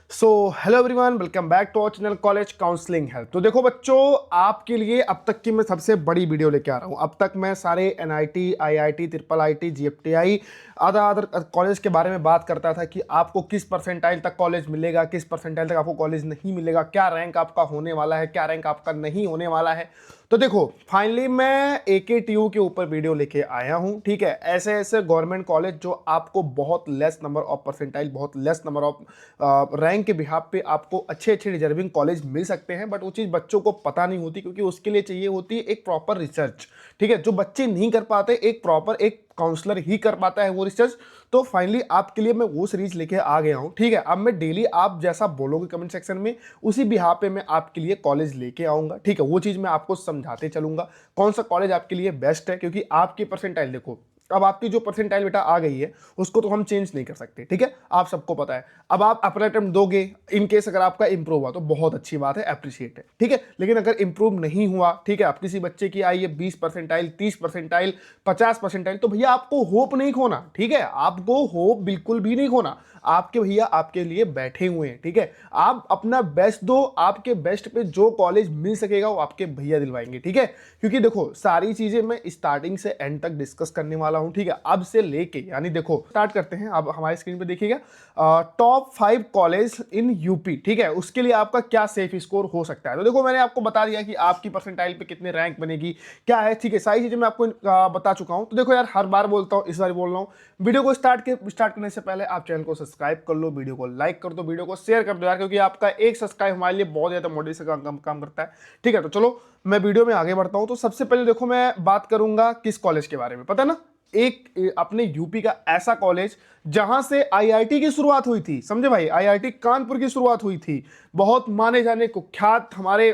So hello everyone, welcome back to our channel college counselling help. तो देखो बच्चों, आपके लिए अब तक की मैं सबसे बड़ी वीडियो लेके आ रहा हूँ। अब तक मैं सारे NIT, IIT, triple IT, GFTI, other college के बारे में बात करता था कि आपको किस परसेंटाइल तक कॉलेज मिलेगा, किस परसेंटाइल तक आपको कॉलेज नहीं मिलेगा, क्या रैंक आपका होने वाला है, क्या रैंक आपका नहीं होने वाला है। तो देखो फाइनली मैं एकेटीयू के ऊपर वीडियो लेके आया हूं। ठीक है, ऐसे ऐसे गवर्नमेंट कॉलेज जो आपको बहुत लेस नंबर ऑफ परसेंटाइल, बहुत लेस नंबर ऑफ रैंक के बिहाफ पे आपको अच्छे अच्छे डिजर्विंग कॉलेज मिल सकते हैं, बट वो चीज़ बच्चों को पता नहीं होती क्योंकि उसके लिए चाहिए होती है एक प्रॉपर रिसर्च। ठीक है, जो बच्चे नहीं कर पाते, एक प्रॉपर एक काउंसलर ही कर पाता है वो रिसर्च। तो फाइनली आपके लिए मैं वो सीरीज लेके आ गया हूं। ठीक है, अब मैं डेली आप जैसा बोलोगे कमेंट सेक्शन में, उसी बिहाफ पे मैं आपके लिए कॉलेज लेके आऊंगा। ठीक है, वो चीज़ मैं आपको समझाते चलूंगा कौन सा कॉलेज आपके लिए बेस्ट है, क्योंकि आपकी परसेंटाइल देखो, अब आपकी जो परसेंटाइल बेटा आ गई है उसको तो हम चेंज नहीं कर सकते। ठीक है, आप सबको पता है। अब आप अपना अटेम्प्ट दोगे, इन केस अगर आपका इंप्रूव हुआ तो बहुत अच्छी बात है, अप्रिशिएट है। ठीक है, लेकिन अगर इंप्रूव नहीं हुआ, ठीक है, आप किसी बच्चे की आई है 20 परसेंटाइल, 30 परसेंटाइल, 50 परसेंटाइल, तो भैया आपको होप नहीं खोना। ठीक है, आपको होप बिल्कुल भी नहीं खोना। आपके भैया आपके लिए बैठे हुए हैं। ठीक है, आप अपना बेस्ट दो, आपके बेस्ट पे जो कॉलेज मिल सकेगा वो आपके भैया दिलवाएंगे। ठीक है, क्योंकि देखो सारी चीजें मैं स्टार्टिंग से एंड तक डिस्कस करने वाला हूं। ठीक है, अब से लेके यानी देखो स्टार्ट करते हैं। अब हमारे स्क्रीन पे देखिएगा टॉप 5 कॉलेज इन यूपी। ठीक है, उसके लिए आपका क्या सेफ स्कोर हो सकता है। तो देखो मैंने आपको बता दिया कि आपकी परसेंटाइल पे कितने रैंक बनेगी, क्या है। ठीक है, सारी चीजें मैं आपको बता चुका हूं। तो देखो यार, हर बार बोलता हूं, इस बार बोल रहा हूं, वीडियो को स्टार्ट करने से पहले आप चैनल को सब्सक्राइब कर लो, वीडियो को लाइक कर दो, वीडियो को शेयर कर दो यार, क्योंकि आपका एक सब्सक्राइब हमारे लिए बहुत ज्यादा मोटिवेशन का काम करता है। ठीक है, तो चलो मैं वीडियो में आगे बढ़ता हूं। तो सबसे पहले देखो मैं बात करूंगा किस कॉलेज के बारे में, पता है ना, एक अपने यूपी का ऐसा कॉलेज जहां से आईआईटी की शुरुआत हुई थी। समझे भाई, आईआईटी कानपुर की शुरुआत हुई थी। बहुत माने जाने कुख्यात हमारे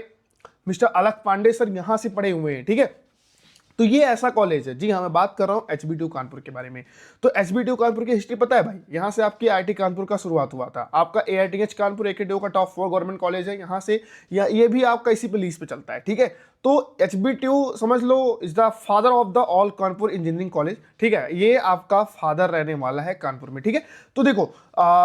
मिस्टर अलख पांडे सर यहां से पढ़े हुए हैं। ठीक है, तो ये ऐसा कॉलेज है। जी हाँ, मैं बात कर रहा हूँ एचबीटीयू कानपुर के बारे में। तो एचबीटीयू कानपुर की हिस्ट्री पता है भाई, यहाँ से आपकी आईआईटी कानपुर का शुरुआत हुआ था। आपका एआईटीएच कानपुर एकेटीयू का टॉप 4 गवर्नमेंट कॉलेज है यहाँ से, या ये भी आपका इसी पे लीज पे चलता है। ठीक है, तो एचबीटीयू समझ लो is the father of the all Kanpur engineering college. ठीक है, ये आपका फादर रहने वाला है कानपुर में। ठीक है, तो देखो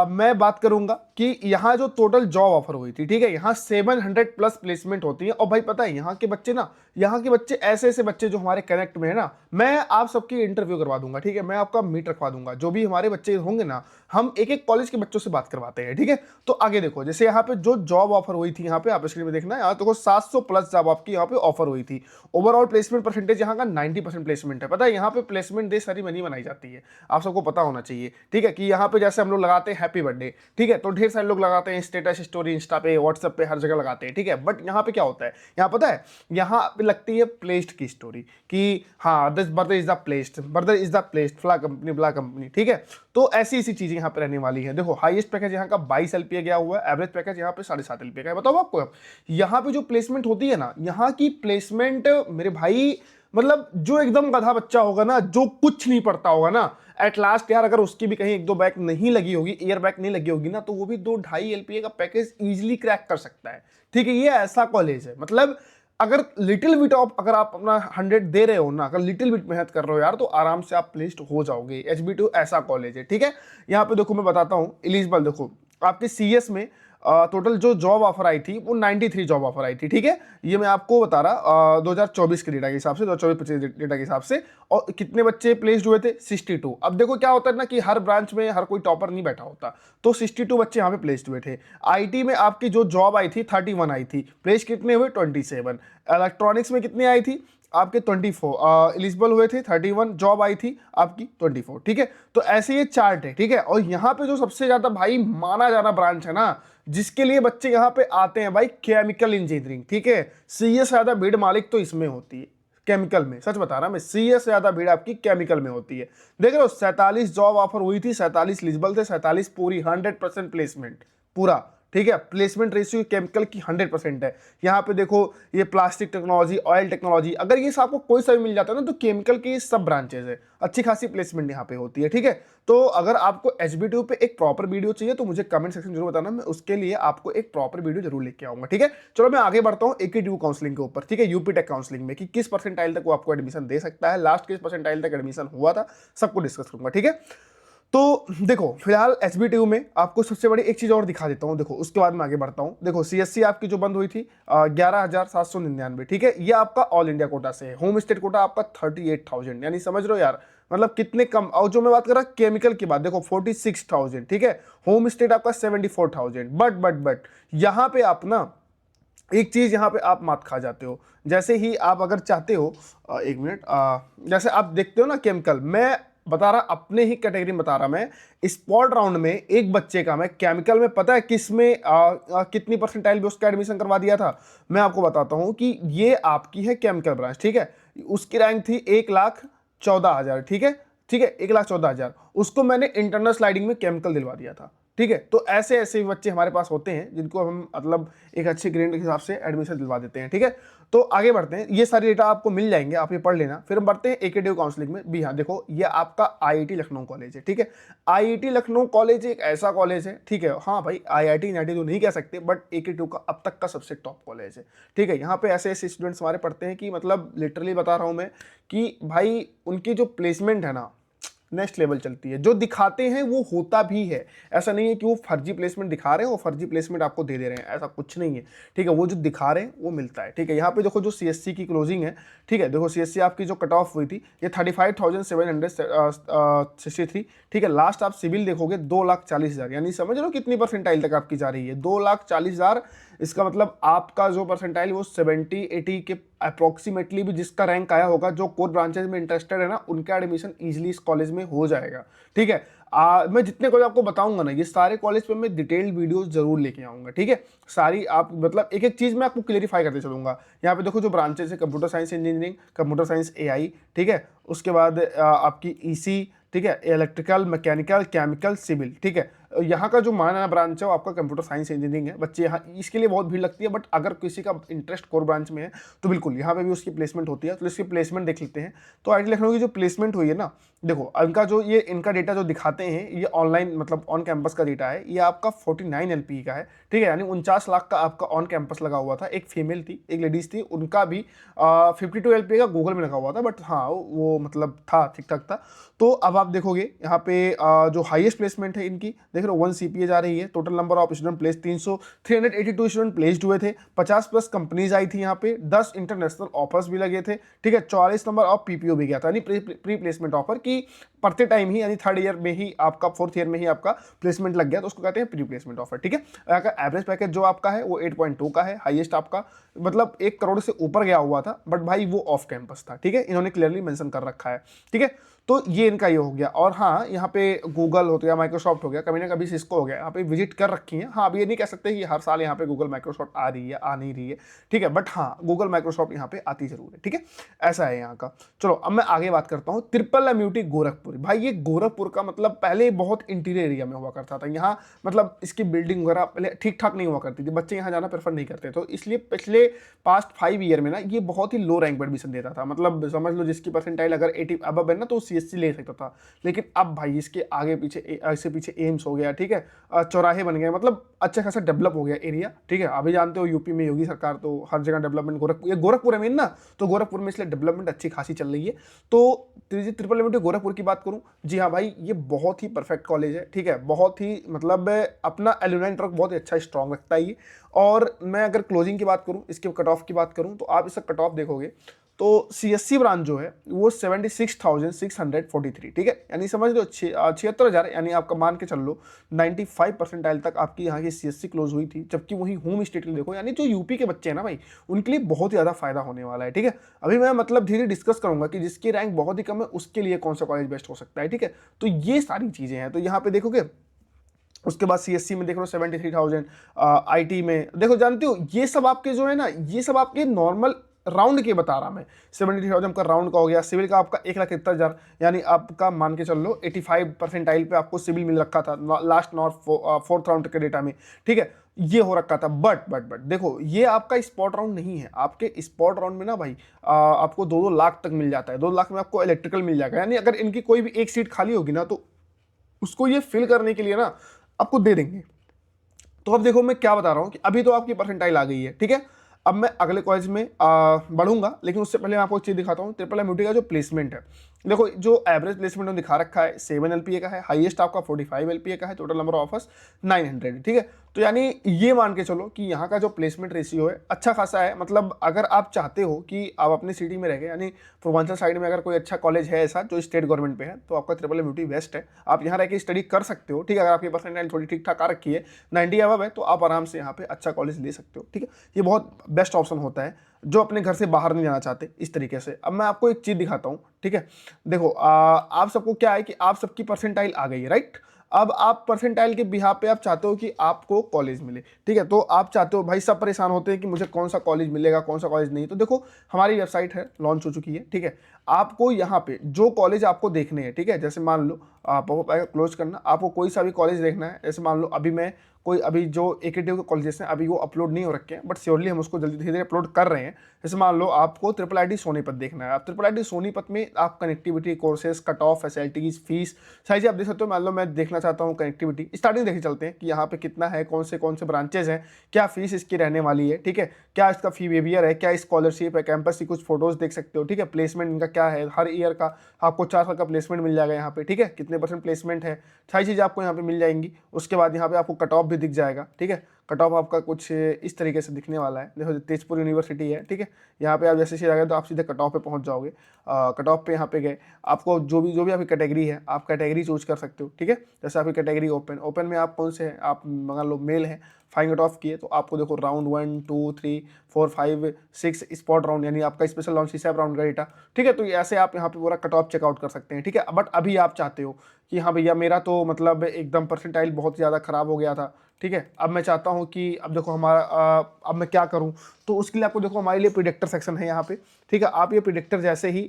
मैं बात करूंगा कि यहाँ जो टोटल जॉब ऑफर हुई थी, ठीक है, यहाँ 700 प्लस प्लेसमेंट होती है। और भाई पता है यहाँ के बच्चे ना, यहाँ के बच्चे ऐसे ऐसे बच्चे जो हमारे कनेक्ट में है ना, मैं आप सबकी इंटरव्यू करवा दूंगा। ठीक है, मैं आपका मीट रखवा दूंगा, जो भी हमारे बच्चे होंगे ना, हम एक एक कॉलेज के बच्चों से बात करवाते हैं। ठीक है, तो आगे देखो, जैसे यहाँ पे जो जॉब ऑफर हुई थी, यहाँ पे आप स्क्रीन में देखना है, यहाँ देखो 700 प्लस जॉब आपकी यहाँ पे ऑफर हुई थी। ओवरऑल प्लेसमेंट परसेंटेज यहाँ का 90% प्लेसमेंट है। पता है यहाँ पे प्लेसमेंट डे सेरेमनी बनाई जाती है, आप सबको पता होना चाहिए। ठीक है, कि यहाँ पे जैसे हम लोग लगाते हैं हैप्पी बर्थडे, ठीक है, तो ढेर सारे लोग लगाते हैं स्टेटस स्टोरी, इंस्टा पे, व्हाट्सएप पे, हर जगह लगाते हैं। ठीक है, बट यहाँ पे क्या होता है, यहाँ पता है, यहाँ पे लगती है प्लेस्ड की स्टोरी कि हाँ this brother is the placed, brother is the placed, फ्ला कंपनी, ब्ला कंपनी। ठीक है, तो ऐसी ऐसी चीजें यहाँ पे रहने वाली है। देखो हाईएस्ट पैकेज यहाँ का 22 एलपीए गया हुआ है, एवरेज पैकेज यहाँ पे 7.5 एलपीए का है। बताओ आपको, यहाँ पे जो प्लेसमेंट होती है ना, यहाँ की प्लेसमेंट मेरे भाई, मतलब जो एकदम गधा बच्चा होगा ना, जो कुछ नहीं पढ़ता होगा ना, एट लास्ट यार अगर उसकी भी कहीं एक दो बैक नहीं लगी होगी, ईयर बैक नहीं लगी होगी ना, तो वो भी 2-2.5 एलपीए का पैकेज इजीली क्रैक कर सकता है। ठीक है, ये ऐसा कॉलेज है, मतलब अगर लिटिल बिट ऑफ, अगर आप अपना 100 दे रहे हो ना, अगर लिटिल बिट मेहनत कर रहे हो यार, तो आराम से आप प्लेस्ड हो जाओगे। एचबीटीयू ऐसा कॉलेज है। ठीक है, यहाँ पे देखो मैं बताता हूँ, एलिजिबल देखो आपके सीएस में टोटल जो जॉब ऑफर आई थी वो 93 जॉब ऑफर आई थी। ठीक है, ये मैं आपको बता रहा 2024 के डेटा के हिसाब से, 2024-25 डेटा के हिसाब से। और कितने बच्चे प्लेस्ड हुए थे, 62। अब देखो क्या होता है ना कि हर ब्रांच में हर कोई टॉपर नहीं बैठा होता, तो 62 बच्चे यहाँ पे प्लेस्ड हुए थे। आईटी में आपकी जो जॉब आई थी 31 आई थी, प्लेस कितने हुए 27। इलेक्ट्रॉनिक्स में कितने आई थी आपके 24, एलिजिबल हुए थे 31, जॉब आई थी आपकी 24। ठीक है, तो ऐसे ये चार्ट है। ठीक है, और यहाँ पे जो सबसे ज्यादा भाई माना जाना ब्रांच है ना, जिसके लिए बच्चे यहाँ पे आते हैं भाई, केमिकल इंजीनियरिंग। ठीक है, सीए से ज्यादा भीड़ मालिक तो इसमें होती है, केमिकल में, सच बता रहा मैं, सीए से ज्यादा भीड़ आपकी केमिकल में होती है। देख रहे हो, 47 जॉब ऑफर हुई थी, 47 एलिजिबल थे, 47 पूरी 100% प्लेसमेंट पूरा। ठीक है, प्लेसमेंट रेशियो केमिकल की 100% है। यहाँ पे देखो ये प्लास्टिक टेक्नोलॉजी, ऑयल टेक्नोलॉजी, अगर ये आपको कोई सा भी मिल जाता है ना, तो केमिकल की सब ब्रांचेज है, अच्छी खासी प्लेसमेंट यहाँ पे होती है। ठीक है, तो अगर आपको एचबीटीयू पे एक प्रॉपर वीडियो चाहिए तो मुझे कमेंट सेक्शन जरूर बताना, मैं उसके लिए आपको एक प्रॉपर वीडियो जरूर लेके आऊंगा। ठीक है, चलो मैं आगे बढ़ता हूँ एकेटीयू काउंसलिंग के ऊपर। ठीक है, यूपी टेक काउंसलिंग में कि किस परसेंटाइल तक वो आपको एडमिशन दे सकता है, लास्ट किस परसेंटाइल तक एडमिशन हुआ था, सबको डिस्कस करूंगा। ठीक है, तो देखो फिलहाल एचबीटीयू में आपको सबसे बड़ी एक चीज और दिखा देता हूँ, देखो उसके बाद मैं आगे बढ़ता हूँ। देखो सीएससी आपकी जो बंद हुई थी 11,799, ठीक है, ये आपका ऑल इंडिया कोटा से है। होम स्टेट कोटा आपका 38,000, यानी समझ रहे हो यार मतलब कितने कम। और जो मैं बात कर रहा केमिकल की बात, देखो 46,000, ठीक है, होम स्टेट आपका 74,000। बट यहाँ पे आप ना एक चीज यहाँ पे आप मात खा जाते हो। जैसे ही आप अगर चाहते हो एक मिनट, जैसे आप देखते हो ना केमिकल, मैं बता रहा अपने ही कैटेगरी में बता रहा, मैं स्पॉट राउंड में एक बच्चे का मैं केमिकल में पता है किस में कितनी परसेंटाइल भी उसका एडमिशन करवा दिया था। मैं आपको बताता हूं कि ये आपकी है केमिकल ब्रांच, ठीक है, उसकी रैंक थी 1,14,000, ठीक है, ठीक है, 1,14,000, उसको मैंने इंटरनल स्लाइडिंग में केमिकल दिलवा दिया था, ठीक है। तो ऐसे ऐसे बच्चे हमारे पास होते हैं जिनको हम मतलब एक अच्छे ग्रेड के हिसाब से एडमिशन दिलवा देते हैं, ठीक है। तो आगे बढ़ते हैं, ये सारे डेटा आपको मिल जाएंगे, आप ये पढ़ लेना। फिर हम बढ़ते हैं एकेटीयू काउंसलिंग में भी। हाँ देखो ये आपका आईआईटी लखनऊ कॉलेज है, ठीक है। आईआईटी लखनऊ कॉलेज एक ऐसा कॉलेज है, ठीक है, हाँ भाई आईआईटी एनआईटी तो नहीं कह सकते, बट एकेटीयू का अब तक का सबसे टॉप कॉलेज है, ठीक है। यहाँ पे ऐसे ऐसे स्टूडेंट्स हमारे पढ़ते हैं कि मतलब लिटरली बता रहा हूँ मैं कि भाई उनकी जो प्लेसमेंट है ना नेक्स्ट लेवल चलती है। जो दिखाते हैं वो होता भी है, ऐसा नहीं है कि वो फर्जी प्लेसमेंट दिखा रहे हैं, वो फर्जी प्लेसमेंट आपको दे दे रहे हैं, ऐसा कुछ नहीं है, ठीक है। वो जो दिखा रहे हैं वो मिलता है, ठीक है। यहाँ पे देखो जो सीएससी की क्लोजिंग है, ठीक है, देखो सीएससी आपकी जो कट ऑफ हुई थी ये 35,763, ठीक है। लास्ट आप सिविल देखोगे 2,40,000, यानी समझ लो कितनी परसेंटाइल तक आपकी जा रही है, 2,40,000। इसका मतलब आपका जो परसेंटाइल वो 70-80 के अप्रोक्सीमेटली भी जिसका रैंक आया होगा, जो कोर ब्रांचेज में इंटरेस्टेड है ना, उनका एडमिशन इजीली इस कॉलेज में हो जाएगा, ठीक है। मैं जितने कॉलेज आपको बताऊंगा ना, ये सारे कॉलेज पे मैं डिटेल्ड वीडियोस जरूर लेके आऊंगा, ठीक है। सारी आप मतलब एक एक चीज मैं आपको क्लियरिफाई करते चलूंगा। यहाँ पे देखो जो ब्रांचेज है, computer science engineering, computer science AI, ठीक है, उसके बाद आपकी ईसी, ठीक है, इलेक्ट्रिकल, मैकेनिकल, केमिकल, सिविल, ठीक है। यहाँ का जो माना ब्रांच है वो आपका कंप्यूटर साइंस इंजीनियरिंग है। बच्चे यहाँ इसके लिए बहुत भीड़ लगती है, बट अगर किसी का इंटरेस्ट कोर ब्रांच में है तो बिल्कुल यहाँ पे भी उसकी प्लेसमेंट होती है। तो इसकी प्लेसमेंट देख लेते हैं। तो आईआईटी लखनऊ की जो प्लेसमेंट हुई है ना, देखो इनका जो ये इनका डेटा जो दिखाते हैं ये ऑनलाइन मतलब ऑन कैंपस का डेटा है, ये आपका 49 एलपी का है, ठीक है, यानी 49 लाख का आपका ऑन कैंपस लगा हुआ था। एक फीमेल थी, एक लेडीज थी, उनका भी 52 एलपी का गूगल में लगा हुआ था, बट हाँ वो मतलब था, ठीक ठाक था। तो अब आप देखोगे यहाँ पे जो हाईएस्ट प्लेसमेंट है इनकी, देख रहे हो 1 सीपीए जा रही है। Total number of student place 382 student placed हुए थे, 50+ कंपनीज आई थी यहाँ पे, 10 इंटरनेशनल ऑफर्स भी लगे थे, ठीक है। 44 नंबर ऑफ पीपीओ भी गया था, यानी प्री प्लेसमेंट ऑफर की पढ़ते टाइम ही, यानी थर्ड ईयर में ही आपका, फोर्थ ईयर में ही आपका प्लेसमेंट लग गया, तो उसको कहते हैं प्री प्लेसमेंट ऑफर, ठीक है। यहाँ का एवरेज पैकेज जो आपका है वो 8.2 का है, हाईएस्ट आपका मतलब 1 करोड़ से ऊपर गया हुआ था, बट भाई वो ऑफ कैंपस था, ठीक है, इन्होंने क्लियरली मेंशन कर रखा है, ठीक है। तो ये इनका ये हो गया। और हाँ यहाँ पे गूगल हो गया, माइक्रोसॉफ्ट हो गया, कभी ना कभी सिस्को हो गया, यहाँ पे विजिट कर रखी है। हाँ अब ये नहीं कह सकते कि हर साल यहाँ पे गूगल माइक्रोसॉफ्ट आ रही है, आ नहीं रही है, ठीक है, बट हाँ गूगल माइक्रोसॉफ्ट यहाँ पे आती जरूर है, ठीक है, ऐसा है यहाँ का। चलो अब मैं आगे बात करता हूँ। ट्रिपल एमयूटी गोरखपुर, भाई ये गोरखपुर का मतलब पहले बहुत इंटीरियर एरिया में हुआ करता था, यहाँ मतलब इसकी बिल्डिंग वगैरह पहले ठीक ठाक नहीं हुआ करती थी, बच्चे यहाँ जाना प्रेफर नहीं करते, तो इसलिए पिछले पास्ट 5 ईयर में ना ये बहुत ही लो रैंक पर एडमिशन देता था। मतलब समझ लो जिसकी परसेंटाइल अगर 80 अबव है ना तो सीएससी ले सकता था, लेकिन अब भाई इसके आगे पीछे ऐसे पीछे एम्स हो गया, ठीक है, चौराहे बन गए, मतलब अच्छा खासा डेवलप हो गया एरिया, ठीक है। अभी जानते हो यूपी में योगी सरकार, तो हर जगह डेवलपमेंट, गोरखपुर, ये गोरखपुर है मेन ना, तो गोरखपुर में इसलिए डेवलपमेंट अच्छी खासी चल रही है। तो ट्रिपल एमयूटी गोरखपुर की बात करूं, जी हाँ भाई ये बहुत ही परफेक्ट कॉलेज है, ठीक है, बहुत ही मतलब अपना एलुमनाई नेटवर्क बहुत ही अच्छा स्ट्रॉन्ग रखता है ये। और मैं अगर क्लोजिंग की बात करूं, इसके कट ऑफ की बात करूं, तो आप इसका कट ऑफ देखोगे तो सीएससी ब्रांच जो है वो 76,643, ठीक है, यानी समझ लो 76,000, यानी आपका मान के चल लो 95 परसेंटाइल तक आपकी यहाँ की सीएससी क्लोज हुई थी। जबकि वही होम स्टेट के लिए देखो, यानी जो यूपी के बच्चे हैं ना भाई, उनके लिए बहुत ज़्यादा फायदा होने वाला है, ठीक है। अभी मैं मतलब धीरे डिस्कस करूंगा कि जिसकी रैंक बहुत ही कम है उसके लिए कौन सा कॉलेज बेस्ट हो सकता है, ठीक है। तो ये सारी चीज़ें हैं, तो यहाँ पे देखोगे। उसके बाद सीएससी में देख लो 73,000, आईटी में देखो, जानते हो ये सब आपके जो है ना, ये सब आपके नॉर्मल राउंड के बता रहा मैं। 73,000 का राउंड का हो गया। सिविल का आपका 1,71,000, यानी आपका मान के चल लो 85 परसेंटाइल पे आपको सिविल मिल रखा था लास्ट फोर्थ राउंड के डेटा में, ठीक है, ये हो रखा था। बट देखो ये आपका स्पॉट राउंड नहीं है। आपके स्पॉट राउंड में ना भाई आपको 2-2 लाख तक मिल जाता है। 2 लाख में आपको इलेक्ट्रिकल मिल जाएगा, यानी अगर इनकी कोई भी एक सीट खाली होगी ना तो उसको ये फिल करने के लिए ना आपको दे देंगे। तो अब देखो मैं क्या बता रहा हूँ कि अभी तो आपकी परसेंटाइल आ गई है, ठीक है। अब मैं अगले कॉलेज में बढ़ूंगा, लेकिन उससे पहले मैं आपको एक चीज दिखाता हूँ। ट्रिपल एमयूटी का जो प्लेसमेंट है, देखो जो एवरेज प्लेसमेंट दिखा रखा है 7 LPA का है, हाईएस्ट आपका 45 LPA का है, टोटल नंबर ऑफ ऑफर्स 900, ठीक है। तो यानी ये मान के चलो कि यहाँ का जो प्लेसमेंट रेशियो है अच्छा खासा है। मतलब अगर आप चाहते हो कि आप अपनी सिटी में रह गए, यानी पूर्वांचल साइड में अगर कोई अच्छा कॉलेज है ऐसा जो स्टेट गवर्नमेंट पे है, तो आपका ट्रिपल एम बेस्ट है, आप यहाँ रह के स्टडी कर सकते हो, ठीक है। अगर आपकी परसेंटाइल थोड़ी ठीक ठाक आ रखी है 90 अबव है, तो आप आराम से यहाँ पे अच्छा कॉलेज ले सकते हो, ठीक है। ये बहुत बेस्ट ऑप्शन होता है जो अपने घर से बाहर नहीं जाना चाहते इस तरीके से। अब मैं आपको एक चीज़ दिखाता हूँ, ठीक है। देखो आप सबको क्या है कि आप सबकी परसेंटाइल आ गई है, राइट। अब आप परसेंटाइल के बिहाफ पे आप चाहते हो कि आपको कॉलेज मिले, ठीक है। तो आप चाहते हो, भाई सब परेशान होते हैं कि मुझे कौन सा कॉलेज मिलेगा, कौन सा कॉलेज नहीं। तो देखो हमारी वेबसाइट है, लॉन्च हो चुकी है, ठीक है। आपको यहाँ पे जो कॉलेज आपको देखने हैं, ठीक है, जैसे मान लो पॉपअप आएगा, क्लोज करना, आपको कोई सा भी कॉलेज देखना है। जैसे मान लो अभी जो एकेटीयू के कॉलेजेस हैं अभी वो अपलोड नहीं हो रखे हैं, बट श्योरली हम उसको जल्दी धीरे धीरे अपलोड कर रहे हैं। जैसे मान लो आपको ट्रिपल आईटी सोनीपत देखना है, आप ट्रिपल आईटी सोनीपत में आप connectivity, courses, cut off, facilities, fees सारी चीज़ आप देख सकते हो। मान लो मैं देखना चाहता हूँ कनेक्टिविटी, स्टार्टिंग देखे चलते हैं कि यहाँ पे कितना है, कौन से ब्रांचेज हैं, क्या फीस इसकी रहने वाली है, ठीक है, क्या इसका फी बिहेवियर है, क्या स्कॉलरशिप है, कैंपस की कुछ फोटोज देख सकते हो, ठीक है। प्लेसमेंट इनका क्या है, हर ईयर का आपको 4 साल का प्लेसमेंट मिल जाएगा यहाँ पे, ठीक है, कितने % प्लेसमेंट है, सारी चीज़ें आपको यहाँ पे मिल जाएंगी। उसके बाद यहाँ पे आपको कट ऑफ भी दिख जाएगा, ठीक है। कट ऑफ आपका कुछ इस तरीके से दिखने वाला है। देखो तेजपुर यूनिवर्सिटी है, ठीक है, यहाँ पे आप जैसे सीधे गए तो आप सीधे कट ऑफ पे पहुँच जाओगे। कट ऑफ पे यहाँ पे गए, आपको जो भी आपकी कैटेगरी है, आप कैटेगरी चूज कर सकते हो, ठीक है। जैसे आपकी कैटेगरी ओपन में आप कौन से हैं, आप मान लो मेल है, 5 कट ऑफ किए तो आपको देखो राउंड 1, 2, 3, 4, 5, 6 स्पॉट राउंड, यानी आपका स्पेशल राउंड सीसैप राउंड का डेटा, ठीक है। तो ऐसे आप यहाँ पे पूरा कट ऑफ चेकआउट कर सकते हैं, ठीक है। बट अभी आप चाहते हो कि हाँ भैया मेरा तो मतलब एकदम परसेंटाइल बहुत ज़्यादा खराब हो गया था, ठीक है, अब मैं चाहता हूँ कि अब देखो हमारा अब मैं क्या करूँ। तो उसके लिए आपको देखो हमारे लिए प्रिडिक्टर सेक्शन है यहाँ पे, ठीक है। आप ये प्रिडिक्टर जैसे ही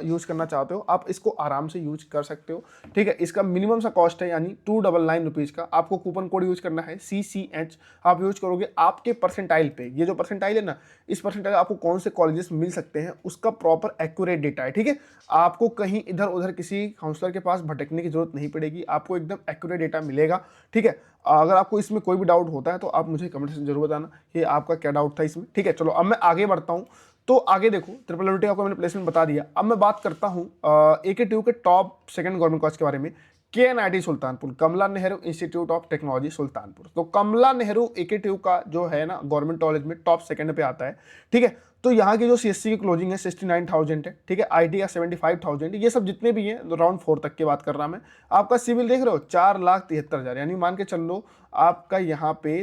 यूज़ करना चाहते हो आप इसको आराम से यूज कर सकते हो, ठीक है। इसका मिनिमम सा कॉस्ट है यानी 299 रुपीज़ का। आपको कूपन कोड यूज करना है CCH, आप यूज करोगे आपके परसेंटाइल पे। ये जो परसेंटाइल है ना, इस परसेंटाइल आपको कौन से कॉलेजेस मिल सकते हैं उसका प्रॉपर एक्यूरेट डेटा है, ठीक है। आपको कहीं इधर उधर किसी काउंसलर के पास भटकने की जरूरत नहीं पड़ेगी, आपको एकदम एक्यूरेट डेटा मिलेगा, ठीक है। अगर आपको इसमें कोई भी डाउट होता है तो आप मुझे कमेंट से जरूर बताना कि आपका क्या डाउट था इसमें, ठीक है। चलो अब मैं आगे बढ़ता हूँ। तो आगे देखो ट्रिपल एलटी आपको मैंने प्लेसमेंट बता दिया। अब मैं बात करता हूँ AKTU के टॉप सेकंड गवर्नमेंट कॉलेज के बारे में। KNIT Sultanpur, Kamla Nehru Institute of Technology Sultanpur. तो कमला नेहरू AKTU का जो है ना गवर्नमेंट कॉलेज में टॉप सेकंड पे आता है, ठीक है। तो यहाँ की जो CSC की क्लोजिंग है 69,000 है, ठीक है। IT का 75,000, ये सब जितने भी हैं राउंड 4 तक की बात कर रहा मैं। आपका सिविल देख रहे हो 4,73,000, यानी मान के चल लो आपका यहाँ पे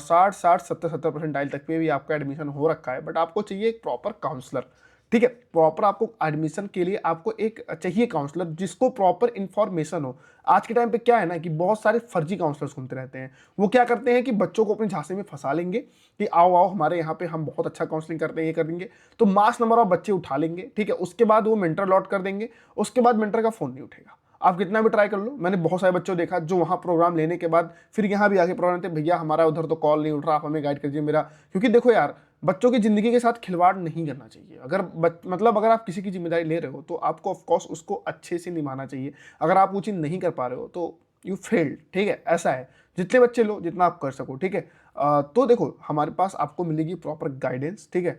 60 70 परसेंटाइल तक पे भी आपका एडमिशन हो रखा है। बट आपको चाहिए एक प्रॉपर काउंसलर, ठीक है। प्रॉपर आपको एडमिशन के लिए आपको एक चाहिए काउंसलर जिसको प्रॉपर इन्फॉर्मेशन हो। आज के टाइम पे क्या है ना कि बहुत सारे फर्जी काउंसलर्स घूमते रहते हैं। वो क्या करते हैं कि बच्चों को अपने झांसे में फंसा लेंगे कि आओ आओ हमारे यहाँ पे हम बहुत अच्छा काउंसलिंग करते हैं, ये कर देंगे, तो मास नंबर ऑफ बच्चे उठा लेंगे, ठीक है। उसके बाद वो मेंटर लॉट कर देंगे, उसके बाद मेंटर का फोन नहीं उठेगा। आप कितना भी ट्राई कर लो, मैंने बहुत सारे बच्चों को देखा जो वहाँ प्रोग्राम लेने के बाद फिर यहाँ भी आके प्रोग्राम थे, भैया हमारा उधर तो कॉल नहीं उठ रहा, आप हमें गाइड कीजिए मेरा। क्योंकि देखो यार, बच्चों की जिंदगी के साथ खिलवाड़ नहीं करना चाहिए। अगर आप किसी की जिम्मेदारी ले रहे हो तो आपको ऑफकोर्स उसको अच्छे से निभाना चाहिए। अगर आप वो चीज़ नहीं कर पा रहे हो तो यू फेल्ड, ठीक है। ऐसा है, जितने बच्चे लो जितना आप कर सको, ठीक है। तो देखो हमारे पास आपको मिलेगी प्रॉपर गाइडेंस, ठीक है।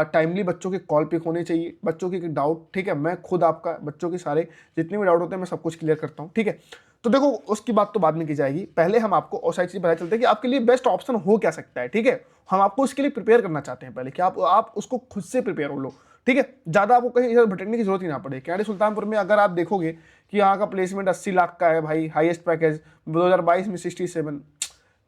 टाइमली बच्चों के कॉल पिक होने चाहिए, बच्चों के डाउट, ठीक है। मैं खुद आपका बच्चों के सारे जितने भी डाउट होते हैं मैं सब कुछ क्लियर करता हूँ, ठीक है। तो देखो उसकी बात तो बाद में की जाएगी, पहले हम आपको और सारी चीज़ पता चलता है कि आपके लिए बेस्ट ऑप्शन हो क्या सकता है, ठीक है। हम आपको उसके लिए प्रिपेयर करना चाहते हैं पहले कि आप उसको खुद से प्रिपेयर हो लो, ठीक है। ज़्यादा आपको कहीं इधर भटकने की जरूरत ही ना पड़े। KNIT सुल्तानपुर में अगर आप देखोगे कि यहाँ का प्लेसमेंट 80 लाख का है भाई, हाईएस्ट पैकेज 2022 में 67।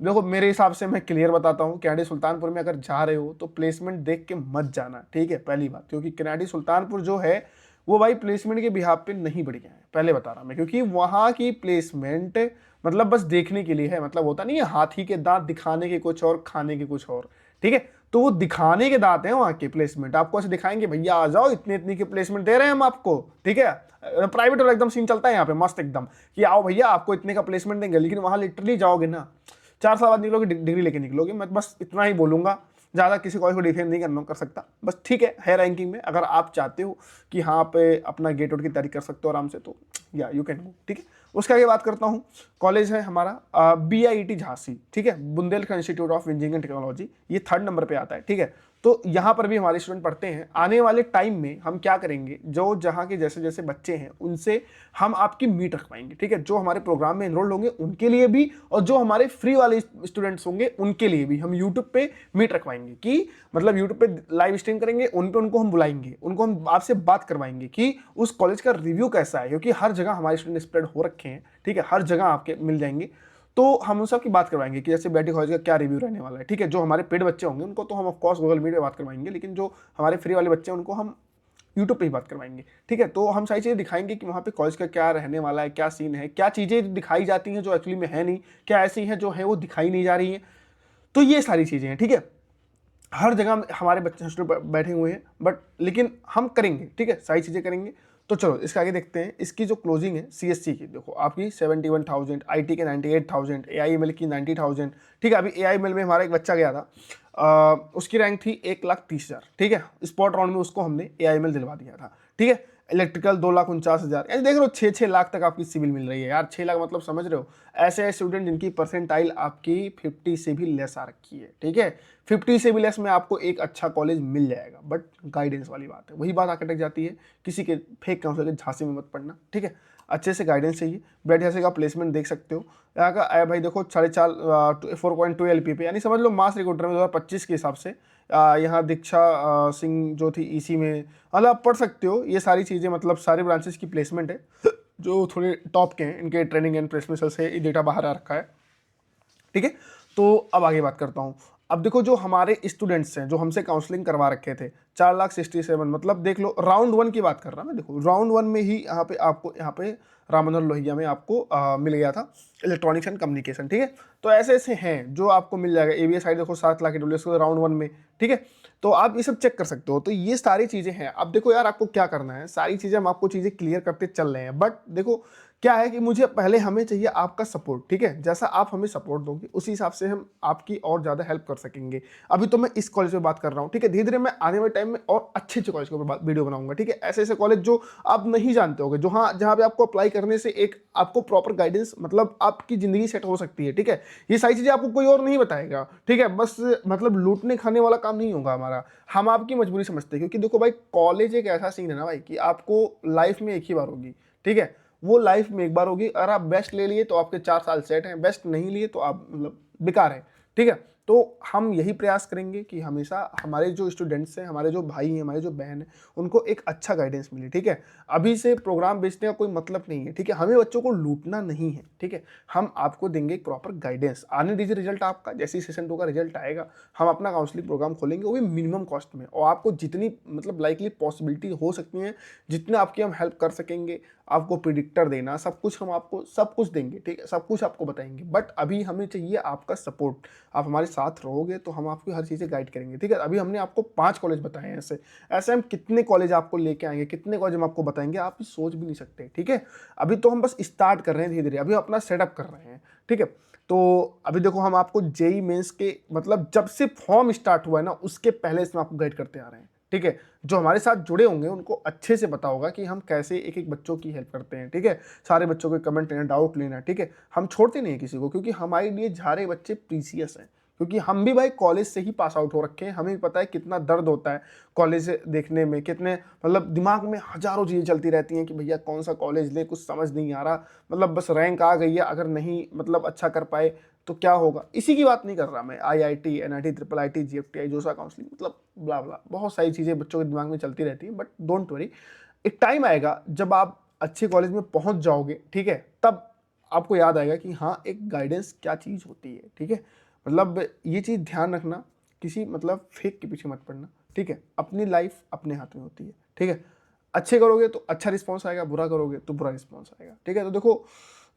देखो मेरे हिसाब से मैं क्लियर बताता हूँ, KNIT सुल्तानपुर में अगर जा रहे हो तो प्लेसमेंट देख के मत जाना, ठीक है, पहली बात। क्योंकि KNIT सुल्तानपुर जो है वो भाई प्लेसमेंट के बिहाफ पे नहीं बढ़िया है, पहले बता रहा मैं। क्योंकि वहाँ की प्लेसमेंट मतलब बस देखने के लिए है, मतलब होता नहीं है हाथी के दांत दिखाने के कुछ और खाने के कुछ और, ठीक है। तो वो दिखाने के दांत हैं वहाँ के प्लेसमेंट, आपको ऐसे दिखाएंगे भैया आ जाओ इतने इतने के प्लेसमेंट दे रहे हैं हम आपको, ठीक है। प्राइवेट और एकदम सीन चलता है यहाँ पे मस्त एकदम कि आओ भैया आपको इतने का प्लेसमेंट देंगे। लेकिन वहाँ लिटरली जाओगे ना 4 साल बाद निकलोगे, डिग्री लेके निकलोगे। मैं बस इतना ही बोलूँगा, ज़्यादा किसी कॉलेज को डिफेंड नहीं करना कर सकता। बस ठीक है रैंकिंग में अगर आप चाहते हो कि हाँ पे अपना गेट आउट की तैयारी कर सकते हो आराम से, तो या यू कैन गो, ठीक है। उसके आगे बात करता हूँ, कॉलेज है हमारा BIT झांसी, ठीक है, Bundelkhand institute of engineering technology, ये 3rd नंबर पे आता है, ठीक है। तो यहाँ पर भी हमारे स्टूडेंट पढ़ते हैं। आने वाले टाइम में हम क्या करेंगे, जो जहाँ के जैसे जैसे बच्चे हैं उनसे हम आपकी मीट रखवाएंगे, ठीक है। जो हमारे प्रोग्राम में एनरोल्ड होंगे उनके लिए भी, और जो हमारे फ्री वाले स्टूडेंट्स होंगे उनके लिए भी हम यूट्यूब पे मीट रखवाएंगे, कि मतलब यूट्यूब पे लाइव स्ट्रीम करेंगे, उन पे उनको हम बुलाएंगे, उनको हम आपसे बात करवाएंगे कि उस कॉलेज का रिव्यू कैसा है, क्योंकि हर जगह हमारे स्टूडेंट स्प्रेड हो रखे हैं, ठीक है, हर जगह आपके मिल जाएंगे। तो हम उन सब की बात करवाएंगे कि जैसे बीआईटी कॉलेज का क्या रिव्यू रहने वाला है, ठीक है। जो हमारे पेड बच्चे होंगे उनको तो हम ऑफकोर्स गूगल मीट पे बात करवाएंगे, लेकिन जो हमारे फ्री वाले बच्चे हैं उनको हम यूट्यूब पे ही बात करवाएंगे, ठीक है। तो हम सारी चीज़ें दिखाएंगे कि वहाँ पे कॉलेज का क्या रहने वाला है, क्या सीन है, क्या चीज़ें दिखाई जाती हैं जो एक्चुअली में है नहीं, क्या ऐसी हैं जो है वो दिखाई नहीं जा रही हैं। तो ये सारी चीज़ें हैं, ठीक है। हर जगह हमारे बच्चे स्टूडेंट बैठे हुए हैं, बट लेकिन हम करेंगे, ठीक है, सारी चीज़ें करेंगे। तो चलो इसके आगे देखते हैं। इसकी जो क्लोजिंग है सीएससी की, देखो आपकी 71,000, आईटी के 98,000, एआईएमएल की 90,000, ठीक है। अभी एआईएमएल में हमारा एक बच्चा गया था, उसकी रैंक थी 1,30,000, ठीक है। स्पॉट राउंड में उसको हमने एआईएमएल दिलवा दिया था, ठीक है। इलेक्ट्रिकल 2,49,000, यानी देख रहे हो 6-6 लाख तक आपकी सिविल मिल रही है यार। 6 लाख मतलब समझ रहे हो, ऐसे स्टूडेंट जिनकी परसेंटाइल आपकी 50 से भी लेस आ रखी है, ठीक है। 50 से भी लेस में आपको एक अच्छा कॉलेज मिल जाएगा, बट गाइडेंस वाली बात है, वही बात आकर टक जाती है, किसी के फेक काउंसलर के झांसे में मत पड़ना, ठीक है। अच्छे से गाइडेंस चाहिए। ब्रेड जैसे का प्लेसमेंट देख सकते हो यहाँ का, भाई देखो 4.2 LP पे, यानी समझ लो मास रिक्रूटर में 2025 के हिसाब से यहाँ दीक्षा सिंह जो थी ईसी में, मतलब आप पढ़ सकते हो ये सारी चीज़ें, मतलब सारे ब्रांचेस की प्लेसमेंट है जो थोड़े टॉप के हैं, इनके ट्रेनिंग एंड प्लेसमेंट से ये डेटा बाहर आ रखा है, ठीक है। तो अब आगे बात करता हूँ। अब देखो जो हमारे स्टूडेंट्स हैं जो हमसे काउंसलिंग करवा रखे थे 4,67,000, मतलब देख लो राउंड 1 की बात कर रहा मैं, देखो राउंड 1 में ही यहाँ पे आपको यहाँ पे राम मनोहर लोहिया में आपको मिल गया था इलेक्ट्रॉनिक्स एंड कम्युनिकेशन, ठीक है। तो ऐसे ऐसे हैं जो आपको मिल जाएगा। एबीएस साइड देखो 7 लाख राउंड 1 में, ठीक है। तो आप ये सब चेक कर सकते हो। तो ये सारी चीज़ें हैं। अब देखो यार आपको क्या करना है, सारी चीज़ें हम आपको चीज़ें क्लियर करते चल रहे हैं, बट देखो क्या है कि मुझे पहले हमें चाहिए आपका सपोर्ट, ठीक है। जैसा आप हमें सपोर्ट दोगे उसी हिसाब से हम आपकी और ज़्यादा हेल्प कर सकेंगे। अभी तो मैं इस कॉलेज पे बात कर रहा हूँ, ठीक है। धीरे धीरे मैं आने वाले टाइम में और अच्छे अच्छे कॉलेज के ऊपर वीडियो बनाऊंगा, ठीक है। ऐसे ऐसे कॉलेज जो आप नहीं जानते होगे, जो हाँ जहाँ पे आपको अप्लाई करने से एक आपको प्रॉपर गाइडेंस, मतलब आपकी ज़िंदगी सेट हो सकती है, ठीक है। ये सारी चीज़ें आपको कोई और नहीं बताएगा, ठीक है। बस मतलब लूटने खाने वाला काम नहीं होगा हमारा, हम आपकी मजबूरी समझते हैं। क्योंकि देखो भाई कॉलेज एक ऐसा सीन है ना भाई कि आपको लाइफ में एक ही बार होगी, ठीक है। वो लाइफ में एक बार होगी। अगर आप बेस्ट ले लिए तो आपके 4 साल सेट हैं, बेस्ट नहीं लिए तो आप मतलब बेकार हैं, ठीक है। तो हम यही प्रयास करेंगे कि हमेशा हमारे जो स्टूडेंट्स हैं, हमारे जो भाई हैं, हमारे जो बहन हैं, उनको एक अच्छा गाइडेंस मिले, ठीक है। अभी से प्रोग्राम बेचने का कोई मतलब नहीं है, ठीक है। हमें बच्चों को लूटना नहीं है, ठीक है। हम आपको देंगे एक प्रॉपर गाइडेंस। आने दीजिए रिजल्ट आपका, जैसे ही सेशन 2 का रिजल्ट आएगा हम अपना काउंसलिंग प्रोग्राम खोलेंगे, वो भी मिनिमम कॉस्ट में, और आपको जितनी मतलब लाइकली पॉसिबिलिटी हो सकती है, जितने आपकी हम हेल्प कर सकेंगे, आपको प्रिडिक्टर देना, सब कुछ हम आपको सब कुछ देंगे, ठीक है। सब कुछ आपको बताएंगे, बट अभी हमें चाहिए आपका सपोर्ट। आप हमारे साथ रहोगे तो हम आपकी हर चीज़ें गाइड करेंगे, ठीक है। अभी हमने आपको 5 कॉलेज बताए हैं, ऐसे ऐसे हम कितने कॉलेज आपको लेके आएंगे, कितने कॉलेज हम आपको बताएंगे, आप सोच भी नहीं सकते, ठीक है। अभी तो हम बस स्टार्ट कर रहे हैं धीरे धीरे, अभी अपना सेटअप कर रहे हैं, ठीक है। तो अभी देखो हम आपको जेई मेंस के मतलब जब से फॉर्म स्टार्ट हुआ है ना उसके पहले से हम आपको गाइड करते आ रहे हैं, ठीक है। जो हमारे साथ जुड़े होंगे उनको अच्छे से पता होगा कि हम कैसे एक एक बच्चों की हेल्प करते हैं, ठीक है। सारे बच्चों के कमेंट लेना, डाउट लेना, ठीक है। हम छोड़ते नहीं है किसी को, क्योंकि हमारे लिए सारे बच्चे प्रीसियस हैं। क्योंकि हम भी भाई कॉलेज से ही पास आउट हो रखे हैं, हमें भी पता है कितना दर्द होता है कॉलेज देखने में, कितने मतलब दिमाग में हजारों चीज़ें चलती रहती हैं कि भैया कौन सा कॉलेज ले, कुछ समझ नहीं आ रहा, मतलब बस रैंक आ गई है, अगर नहीं मतलब अच्छा कर पाए तो क्या होगा। इसी की बात नहीं कर रहा मैं, IIT, NIT, triple IT, GFTI, जोसा काउंसलिंग, मतलब ब्ला ब्ला बहुत सारी चीज़ें बच्चों के दिमाग में चलती रहती हैं। बट डोंट वरी, एक टाइम आएगा जब आप अच्छे कॉलेज में पहुंच जाओगे, ठीक है, तब आपको याद आएगा कि हाँ एक गाइडेंस क्या चीज़ होती है, ठीक है। मतलब ये चीज़ ध्यान रखना, किसी मतलब फेक के पीछे मत पड़ना, ठीक है। अपनी लाइफ अपने हाथ में होती है, ठीक है। अच्छे करोगे तो अच्छा रिस्पॉन्स आएगा, बुरा करोगे तो बुरा रिस्पॉन्स आएगा, ठीक है। तो देखो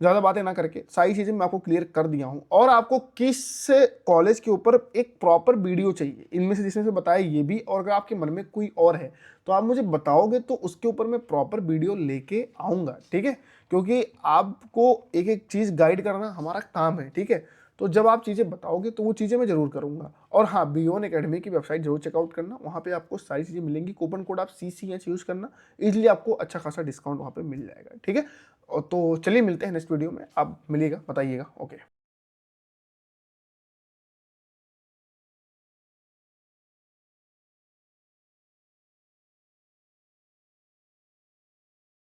ज़्यादा बातें ना करके सारी चीज़ें मैं आपको क्लियर कर दिया हूँ, और आपको किस कॉलेज के ऊपर एक प्रॉपर वीडियो चाहिए इनमें से, जिसमें से बताया ये भी, और अगर आपके मन में कोई और है तो आप मुझे बताओगे तो उसके ऊपर मैं प्रॉपर वीडियो लेके आऊँगा, ठीक है। क्योंकि आपको एक एक चीज़ गाइड करना हमारा काम है, ठीक है। तो जब आप चीज़ें बताओगे तो वो चीज़ें मैं ज़रूर करूँगा। और हाँ, बियॉन एकेडमी की वेबसाइट जरूर चेकआउट करना, वहाँ पे आपको सारी चीज़ें मिलेंगी। कूपन कोड आप CCH यूज़ करना, इजीली आपको अच्छा खासा डिस्काउंट वहाँ पे मिल जाएगा, ठीक है। और तो चलिए मिलते हैं नेक्स्ट वीडियो में, आप मिलिएगा, बताइएगा, ओके।